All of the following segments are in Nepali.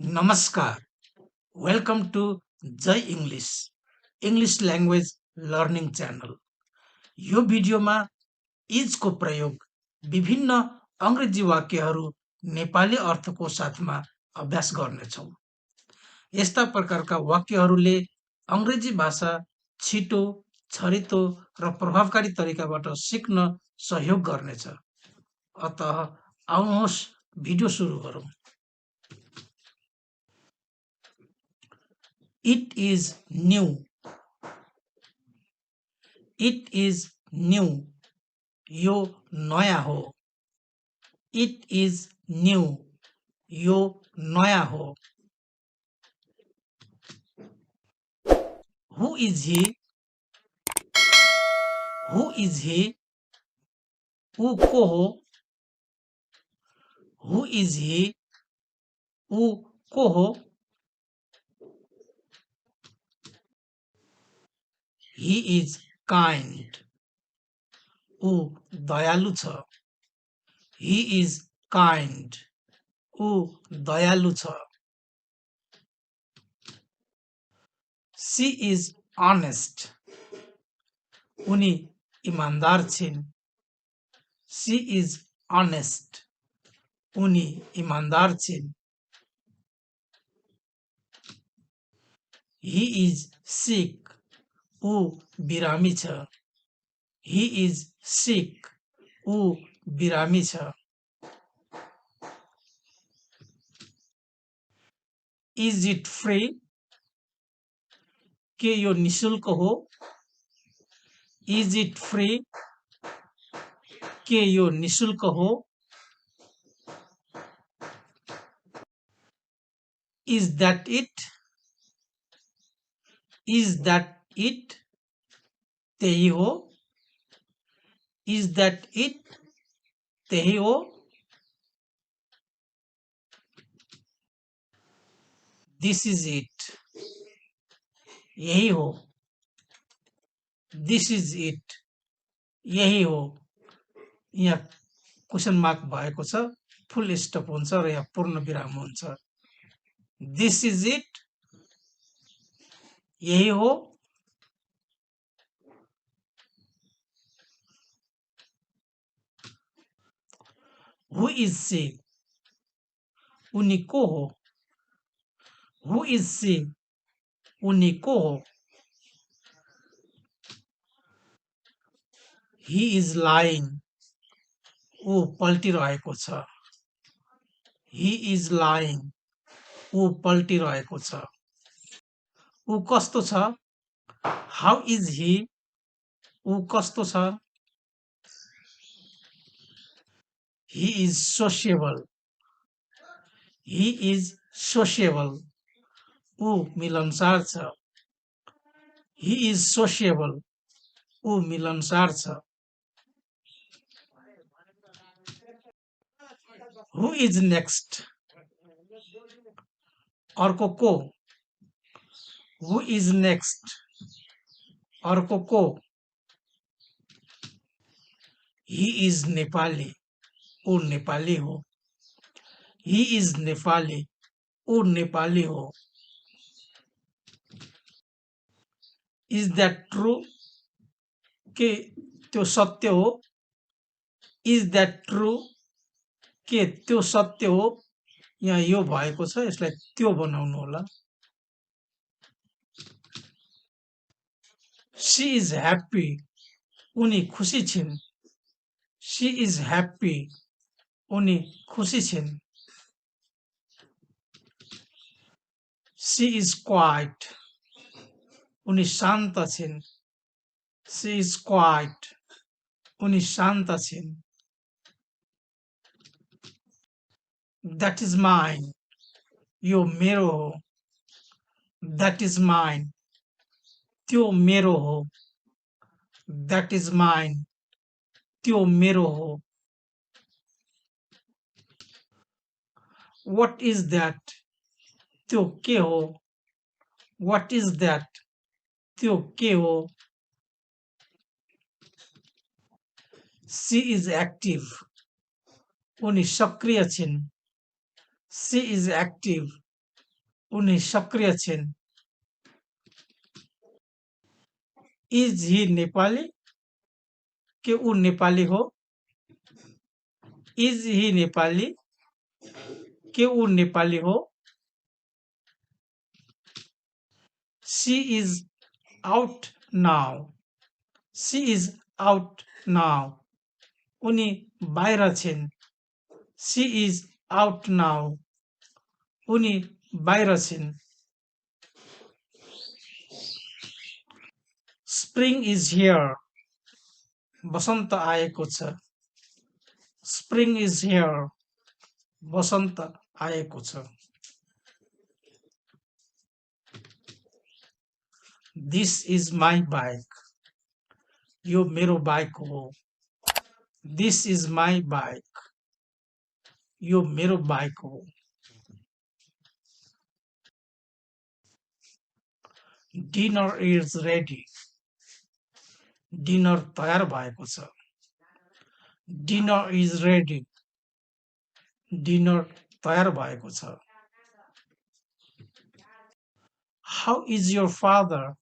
नमस्कार, welcome to Jai English English language learning channel. यो भिडियोमा इजको प्रयोग विभिन्न अङ्ग्रेजी वाक्यहरू नेपाली अर्थको साथमा अभ्यास गर्नेछौँ। यस्ता प्रकारका वाक्यहरूले अङ्ग्रेजी भाषा छिटो, छरितो र प्रभावकारी तरिकाबाट सिक्न सहयोग गर्नेछ। अतः आउनुहोस् भिडियो सुरु गरौँ। It is new. It is new. यो नयाँ हो। It is new. यो नयाँ हो। Who is he? Who is he? ऊ को हो? Who is he? ऊ को हो? He is kind. ऊ दयालु छ। He is kind. ऊ दयालु छ। She is honest. उनी ईमानदार छिन्। She is honest. उनी ईमानदार छिन्। He is sick. ऊ बिरामी छ। He is sick. ऊ बिरामी छ। Is it free? के यो निशुल्क हो? Is it free? के यो निशुल्क हो? Is that it? Is that it? त्यही हो? Is that it? त्यही हो? This is it. यही हो। This is it. यही हो। यहाँ क्वेसन मार्क भएको छ, फुल स्टप हुन्छ र यहाँ पूर्ण विराम हुन्छ। This is it. यही हो। Who is she? उनी को हो? Who is she? उनी को हो? He is lying. ऊ पल्टिरहेको छ। He is lying. ऊ पल्टिरहेको छ। ऊ कस्तो छ? How is he? ऊ कस्तो छ? He is sociable. He is sociable. ऊ मिलनसार छ। He is sociable. ऊ मिलनसार छ। Who is next? अर्को को? Who is next? अर्को को? He is Nepali. ऊ नेपाली हो। He is Nepali. ऊ नेपाली हो। Is that true? के त्यो सत्य हो? Is that true? के त्यो सत्य हो? यहाँ यो भएको छ, यसलाई त्यो बनाउनु होला। She is happy. उनी खुसी छिन्। She is happy. उनी खुसी छिन्। She is quiet. उनी शान्त छिन्। She is quiet. उनी शान्त छिन्। That is mine. यो मेरो हो। That is mine. त्यो मेरो हो। That is mine. त्यो मेरो हो। What is that? त्यो के हो? What is that? त्यो के हो? She is active. उनी सक्रिय छिन्। She is active. उनी सक्रिय छिन् इज हि नेपाली के ऊ नेपाली हो इज हि नेपाली के ऊ नेपाली हो she is out now she is out now उनी बाहिर छिन् सी इज आउट नाउ उनी बाहिर छिन् स्प्रिङ इज हियर बसन्त आएको छ स्प्रिङ इज हियर बसन्त आएको छ दिस इज माई बाइक यो मेरो बाइक हो दिस इज माई बाइक यो मेरो बाइक हो डिनर इज रेडी डिनर तयार भएको छ डिनर इज रेडी डिनर तयार भएको छ हाउ इज योर फादर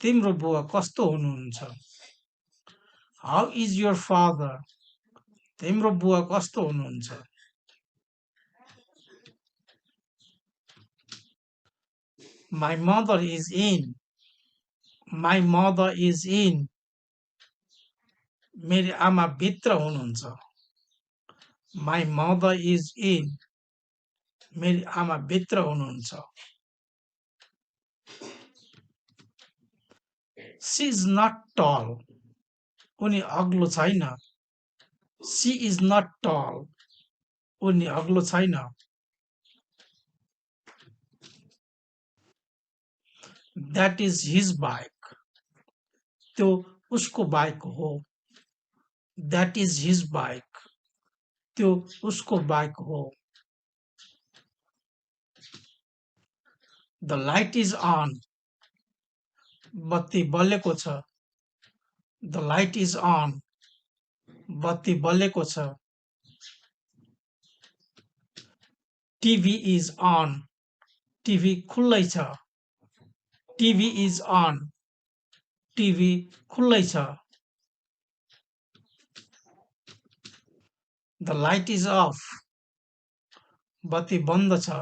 तिम्रो बुवा कस्तो हुनुहुन्छ हाउ इज योर फादर तिम्रो बुवा कस्तो हुनुहुन्छ my mother is in my mother is in मेरी आमा भित्र हुनुहुन्छ माई मदर इज इन मेरी आमा भित्र हुनुहुन्छ सी इज नट टल उनी अग्लो छैन सी इज नट टल उनी अग्लो छैन द्याट इज हिज बाइक त्यो उसको बाइक हो द्याट इज हिज बाइक त्यो उसको बाइक हो द लाइट इज अन बत्ती बलेको छ द लाइट इज अन बत्ती बलेको छ टिभी इज अन टिभी खुल्लै छ टिभी इज अन टिभी खुल्लै छ द लाइट इज अफ बत्ती बन्द छ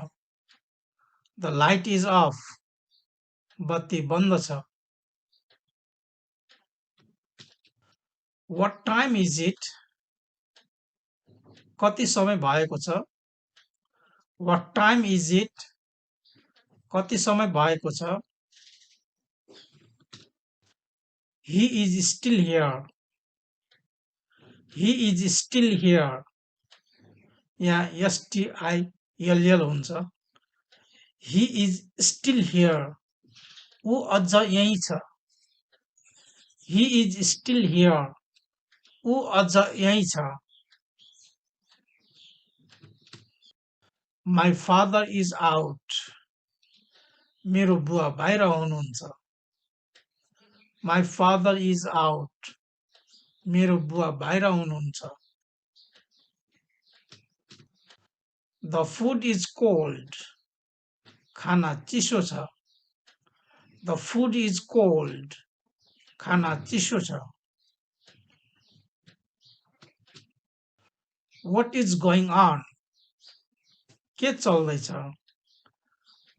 द लाइट इज अफ बत्ती बन्द छ व्हाट टाइम इज इट कति समय भएको छ व्हाट टाइम इज इट कति समय भएको छ he is still here he is still here यहाँ एसटिआइएलएल हुन्छ ही इज स्टिल हियर ऊ अझ यही छ ही इज स्टिल हियर ऊ अझ यही छ माई फादर इज आउट मेरो बुवा बाहिर हुनुहुन्छ माई फादर इज आउट मेरो बुवा बाहिर हुनुहुन्छ द फुड इज कोल्ड खाना चिसो छ द फुड इज कोल्ड खाना चिसो छ व्हाट इज गोइङ अन के चल्दैछ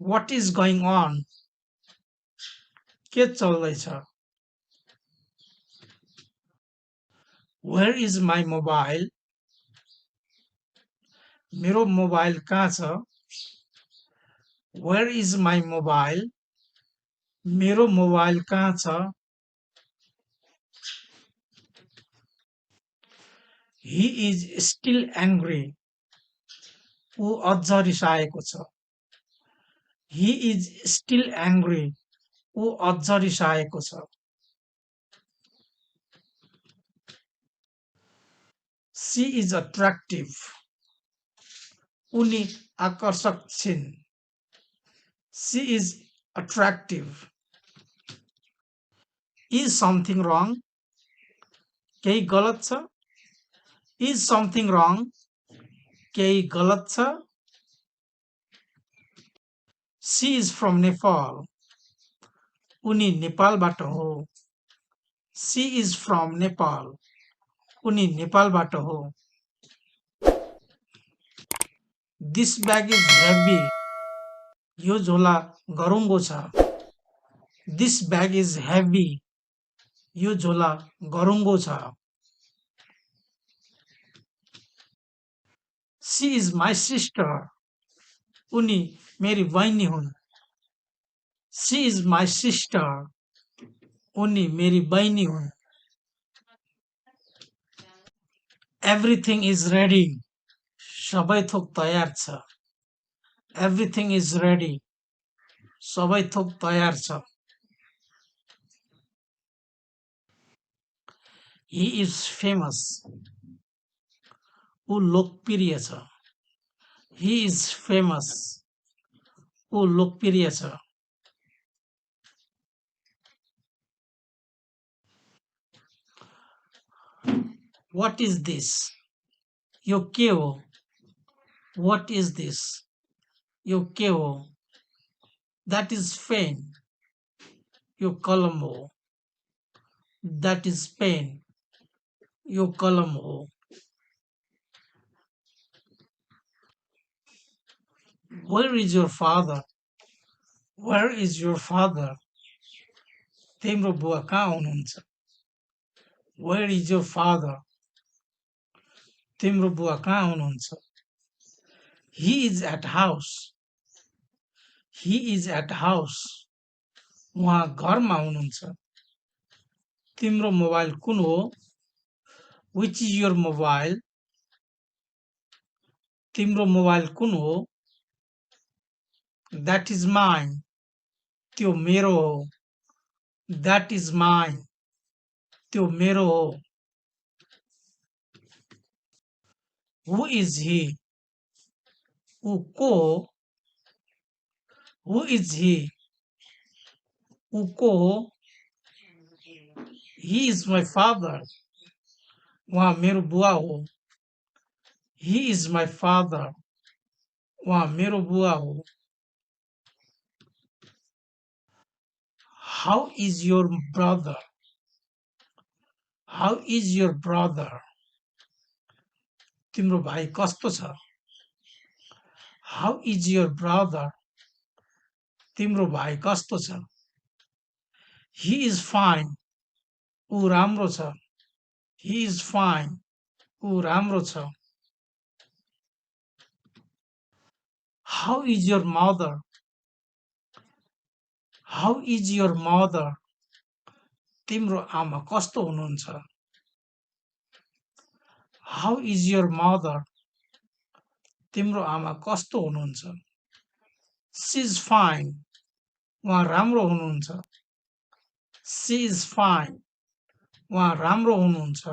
व्हाट इज गोइङ अन के चल्दैछ वेयर इज माई मोबाइल मेरो मोबाइल कहाँ छ वेयर इज माई मोबाइल मेरो मोबाइल कहाँ छ ही इज स्टिल एङ्ग्री ऊ अझ रिसाएको छ ही इज स्टिल एङ्ग्री ऊ अझ रिसाएको छ सी इज अट्र्याक्टिभ उनी आकर्षक छिन् she is attractive is something wrong केही गलत छ इज समथिङ रङ केही गलत छ सी इज फ्रम नेपाल. उनी नेपालबाट हो. She is from Nepal. उनी नेपालबाट हो. This bag is heavy. यो झोला गरुङ्गो छ. This bag is heavy. यो झोला गरुङ्गो छ. She is my sister. उनी मेरी बहिनी हुन्. She is my sister. उनी मेरी बहिनी हुन्. Everything is ready. सबै थोक तयार छ. Everything is ready. सबै थोक तयार छ. He is famous. ऊ लोकप्रिय छ. He is famous. ऊ लोकप्रिय छ. What is this? यो के हो? What is this? यो के हो? That is pen. यो कलम हो. That is pen. यो कलम हो. Where is your father? Where is your father? तिम्रो बुवा कहाँ हुनुहुन्छ? Where is your father? तिम्रो बुवा कहाँ हुनुहुन्छ? He is at house. He is at house. उहाँ घरमा हुनुहुन्छ. तिम्रो मोबाइल कुन हो? Which is your mobile? तिम्रो मोबाइल कुन हो? That is mine. त्यो मेरो हो. That is mine. त्यो मेरो हो. Who is he? ऊ को हो? Who is he? ऊ को हो? He is my father. उहाँ मेरो बुवा हो. He is my father. उहाँ मेरो बुवा हो. How is your brother? How is your brother? तिम्रो भाइ कस्तो छ? How is your brother? तिम्रो भाइ कस्तो छ? He is fine. ऊ राम्रो छ. He is fine. ऊ राम्रो छ. How is your mother? How is your mother? तिम्रो आमा कस्तो हुनुहुन्छ? How is your mother? तिम्रो आमा कस्तो हुनुहुन्छ? She is fine. उहाँ राम्रो हुनुहुन्छ. She is fine. उहाँ राम्रो हुनुहुन्छ.